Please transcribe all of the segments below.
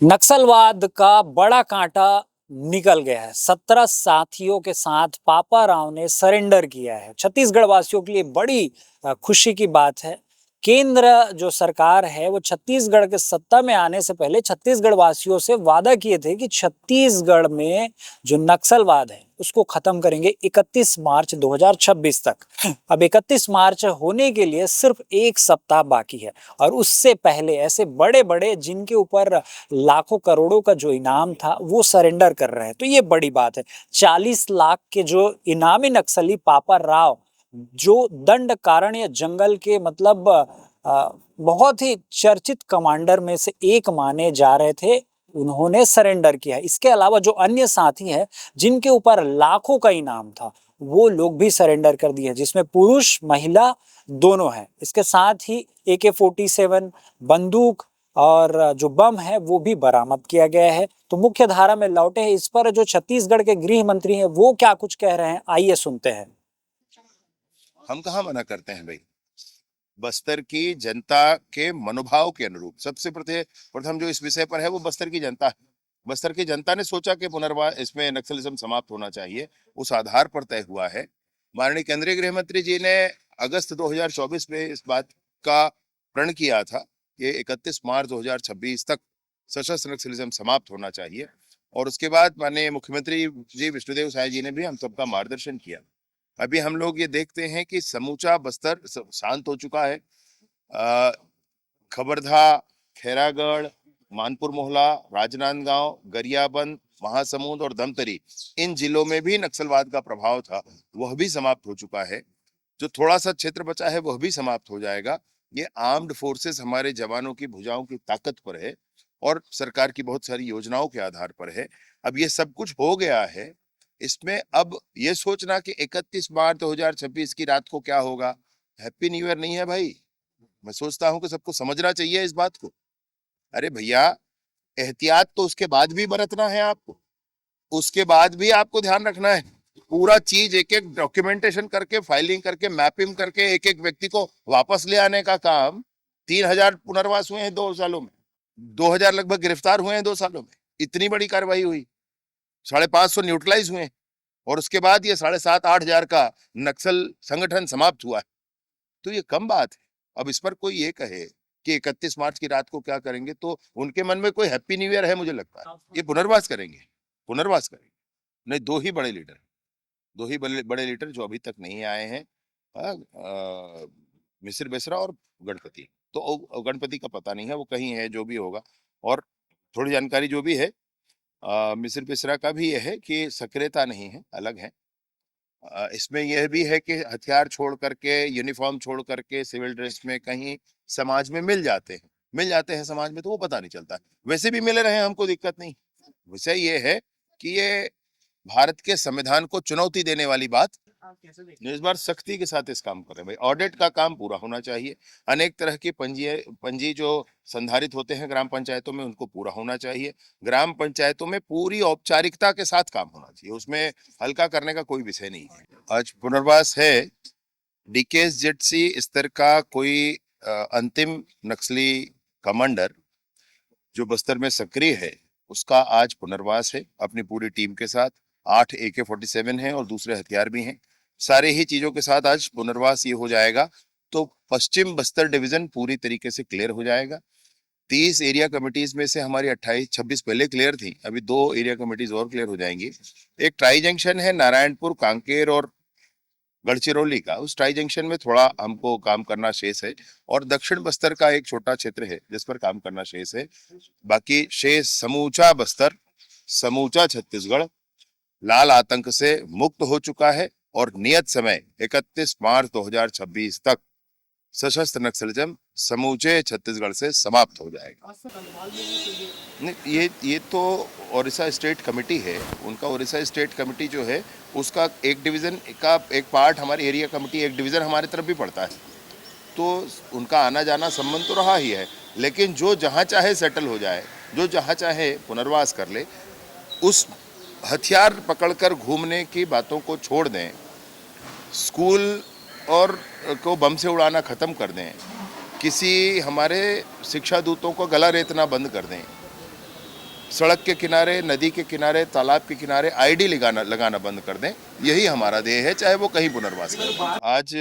नक्सलवाद का बड़ा कांटा निकल गया है। 17 साथियों के साथ पापा राव ने सरेंडर किया है। छत्तीसगढ़ वासियों के लिए बड़ी खुशी की बात है। केंद्र जो सरकार है वो छत्तीसगढ़ के सत्ता में आने से पहले छत्तीसगढ़ वासियों से वादा किए थे कि छत्तीसगढ़ में जो नक्सलवाद है उसको खत्म करेंगे 31 मार्च 2026 तक। अब 31 मार्च होने के लिए सिर्फ एक सप्ताह बाकी है और उससे पहले ऐसे बड़े बड़े जिनके ऊपर लाखों करोड़ों का जो इनाम था वो सरेंडर कर रहे हैं, तो ये बड़ी बात है। 40 लाख के जो इनामी नक्सली पापा राव जो दंड कारण्य जंगल के मतलब बहुत ही चर्चित कमांडर में से एक माने जा रहे थे, उन्होंने सरेंडर किया। इसके अलावा जो अन्य साथी हैं जिनके ऊपर लाखों का इनाम था वो लोग भी सरेंडर कर दिए, जिसमें पुरुष महिला दोनों हैं। इसके साथ ही AK-47 बंदूक और जो बम है वो भी बरामद किया गया है। तो मुख्य धारा में लौटे हैं। इस पर जो छत्तीसगढ़ के गृह मंत्री हैं वो क्या कुछ कह रहे हैं, आइए सुनते हैं। हम कहाँ मना करते हैं भाई। बस्तर की जनता के मनोभाव के अनुरूप सबसे प्रथम जो इस विषय पर है वो बस्तर की जनता है। बस्तर की जनता ने सोचा कि पुनर्वास इसमें नक्सलिज्म समाप्त होना चाहिए, उस आधार पर तय हुआ है। माननीय केंद्रीय गृह मंत्री जी ने अगस्त 2024 में इस बात का प्रण किया था कि 31 मार्च 2026 तक सशस्त्र नक्सलिज्म समाप्त होना चाहिए। और उसके बाद माननीय मुख्यमंत्री जी विष्णुदेव साय जी ने भी हम सबका मार्गदर्शन किया। अभी हम लोग ये देखते हैं कि समूचा बस्तर शांत हो चुका है। खबरधा, खैरागढ़, मानपुर मोहला, राजनांदगांव, गरियाबंद, महासमुंद और धमतरी, इन जिलों में भी नक्सलवाद का प्रभाव था, वह भी समाप्त हो चुका है। जो थोड़ा सा क्षेत्र बचा है वह भी समाप्त हो जाएगा। ये आर्म्ड फोर्सेस हमारे जवानों की भुजाओं की ताकत पर है और सरकार की बहुत सारी योजनाओं के आधार पर है। अब ये सब कुछ हो गया है, इसमें अब ये सोचना कि 31 मार्च 2026 की रात को क्या होगा, हैप्पी न्यू ईयर नहीं है भाई। मैं सोचता हूं कि सबको समझना चाहिए इस बात को। अरे भैया, एहतियात तो उसके बाद भी बरतना है आपको, उसके बाद भी आपको ध्यान रखना है। पूरा चीज एक एक डॉक्यूमेंटेशन करके, फाइलिंग करके, मैपिंग करके एक एक व्यक्ति को वापस ले आने का काम। 3,000 पुनर्वास हुए हैं 2 सालों में, 2,000 लगभग गिरफ्तार हुए हैं 2 सालों में। इतनी बड़ी कार्रवाई हुई, 550 न्यूट्रलाइज हुए और उसके बाद ये 7,500-8,000 का नक्सल संगठन समाप्त हुआ है। तो ये कम बात है। अब इस पर कोई ये कहे कि 31 मार्च की रात को क्या करेंगे, तो उनके मन में कोई हैप्पी न्यू ईयर है मुझे लगता है। ये पुनर्वास करेंगे, पुनर्वास करेंगे। नहीं, दो ही बड़े लीडर जो अभी तक नहीं आए हैं, मिसिर बेसरा और गणपति। तो गणपति का पता नहीं है, वो कहीं है, जो भी होगा। और थोड़ी जानकारी जो भी है, मिसिर बेसरा का भी यह है कि सक्रियता नहीं है, अलग है। इसमें यह भी है कि हथियार छोड़ करके, यूनिफॉर्म छोड़ करके सिविल ड्रेस में कहीं समाज में मिल जाते हैं समाज में, तो वो पता नहीं चलता। वैसे भी मिले रहे, हमको दिक्कत नहीं। विषय ये है कि ये भारत के संविधान को चुनौती देने वाली बात। इस बार सख्ती के साथ इस काम कर रहे हैं भाई। ऑडिट का काम पूरा होना चाहिए। अनेक तरह की पंजी जो संधारित होते हैं ग्राम पंचायतों में, उनको पूरा होना चाहिए। ग्राम पंचायतों में पूरी औपचारिकता के साथ काम होना चाहिए, उसमें हल्का करने का कोई विषय नहीं है। आज पुनर्वास है। DKSZC स्तर का कोई अंतिम नक्सली कमांडर जो बस्तर में सक्रिय है, उसका आज पुनर्वास है अपनी पूरी टीम के साथ। 8 AK-47 हैं और दूसरे हथियार भी हैं। सारे ही चीजों के साथ आज पुनर्वास ये हो जाएगा, तो पश्चिम बस्तर डिवीजन पूरी तरीके से क्लियर हो जाएगा। 30 एरिया कमिटीज में से हमारी 26 पहले क्लियर थी, अभी 2 एरिया कमिटीज और क्लियर हो जाएंगी। एक ट्राई जंक्शन है नारायणपुर, कांकेर और गढ़चिरौली का, उस ट्राई जंक्शन में थोड़ा हमको काम करना शेष है। और दक्षिण बस्तर का एक छोटा क्षेत्र है जिस पर काम करना शेष है। बाकी शेष समूचा बस्तर, समूचा छत्तीसगढ़ लाल आतंक से मुक्त हो चुका है और नियत समय 31 मार्च 2026 तक सशस्त्र नक्सलिज्म समूचे छत्तीसगढ़ से समाप्त हो जाएगा। नहीं, ये तो ओडिशा स्टेट कमेटी है, उनका ओडिशा स्टेट कमेटी जो है उसका एक डिवीजन का एक पार्ट हमारी एरिया कमेटी, एक डिवीजन हमारी तरफ भी पड़ता है, तो उनका आना जाना संबंध तो रहा ही है। लेकिन जो जहाँ चाहे सेटल हो जाए, जो जहाँ चाहे पुनर्वास कर ले, उस हथियार पकड़कर घूमने की बातों को छोड़ दें, स्कूल और को बम से उड़ाना ख़त्म कर दें, किसी हमारे शिक्षा दूतों को गला रेतना बंद कर दें, सड़क के किनारे, नदी के किनारे, तालाब के किनारे आईडी लगाना बंद कर दें। यही हमारा ध्येय है, चाहे वो कहीं पुनर्वास करें। आज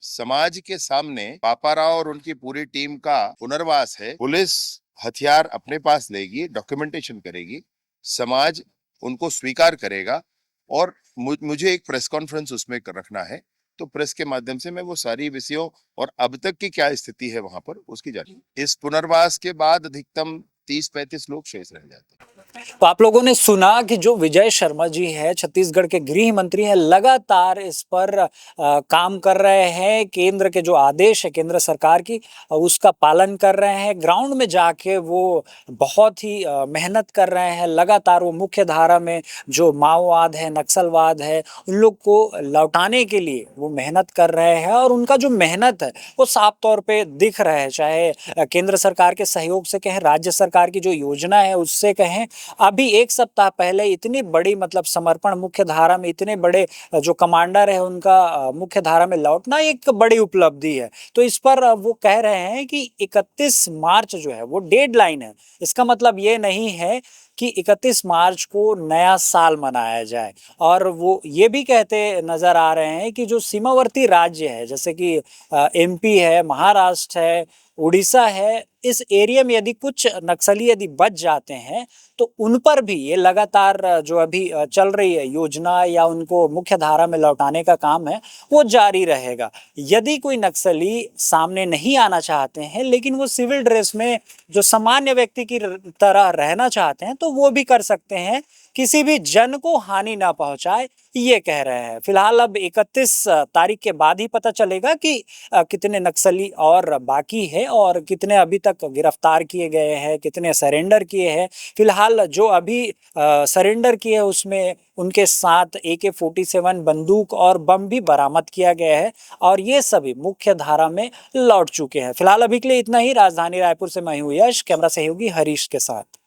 समाज के सामने पापा राव और उनकी पूरी टीम का पुनर्वास है। पुलिस हथियार अपने पास लेगी, डॉक्यूमेंटेशन करेगी, समाज उनको स्वीकार करेगा और मुझे एक प्रेस कॉन्फ्रेंस उसमें रखना है। तो प्रेस के माध्यम से मैं वो सारी विषयों और अब तक की क्या स्थिति है वहां पर उसकी जानकारी। इस पुनर्वास के बाद अधिकतम 30-35 लोग शेष रह जाते हैं। तो आप लोगों ने सुना कि जो विजय शर्मा जी है, छत्तीसगढ़ के गृह मंत्री हैं, लगातार इस पर काम कर रहे हैं। केंद्र के जो आदेश है केंद्र सरकार की, उसका पालन कर रहे हैं। ग्राउंड में जाके वो बहुत ही मेहनत कर रहे हैं। लगातार वो मुख्य धारा में जो माओवाद है, नक्सलवाद है, उन लोग को लौटाने के लिए वो मेहनत कर रहे हैं और उनका जो मेहनत है वो साफ तौर पे दिख रहा है। चाहे केंद्र सरकार के सहयोग से कहें, राज्य सरकार की जो योजना है उससे कहें। अभी एक सप्ताह पहले इतनी बड़ी मतलब समर्पण, मुख्य धारा में इतने बड़े जो कमांडर है उनका मुख्य धारा में लौटना एक बड़ी उपलब्धि है। तो इस पर वो कह रहे हैं कि 31 मार्च जो है वो डेडलाइन है। इसका मतलब ये नहीं है कि 31 मार्च को नया साल मनाया जाए। और वो ये भी कहते नजर आ रहे हैं कि जो सीमावर्ती राज्य है, जैसे कि एमपी है, महाराष्ट्र है, उड़ीसा है, इस एरिया में यदि कुछ नक्सली यदि बच जाते हैं तो उन पर भी ये लगातार जो अभी चल रही है योजना या उनको मुख्य धारा में लौटाने का काम है वो जारी रहेगा। यदि कोई नक्सली सामने नहीं आना चाहते हैं लेकिन वो सिविल ड्रेस में जो सामान्य व्यक्ति की तरह रहना चाहते हैं तो वो भी कर सकते हैं, किसी भी जन को हानि ना पहुंचाए, ये कह रहे हैं। फिलहाल अब 31 तारीख के बाद ही पता चलेगा कि कितने नक्सली और बाकी है और कितने अभी तक गिरफ्तार किए गए हैं, कितने सरेंडर किए हैं। फिलहाल जो अभी सरेंडर किए हैं उसमें उनके साथ AK-47 बंदूक और बम भी बरामद किया गया है और ये सभी मुख्य धारा में लौट चुके हैं। फिलहाल अभी के लिए इतना ही। राजधानी रायपुर से मैं हूं यश, कैमरा सहयोगी हरीश के साथ।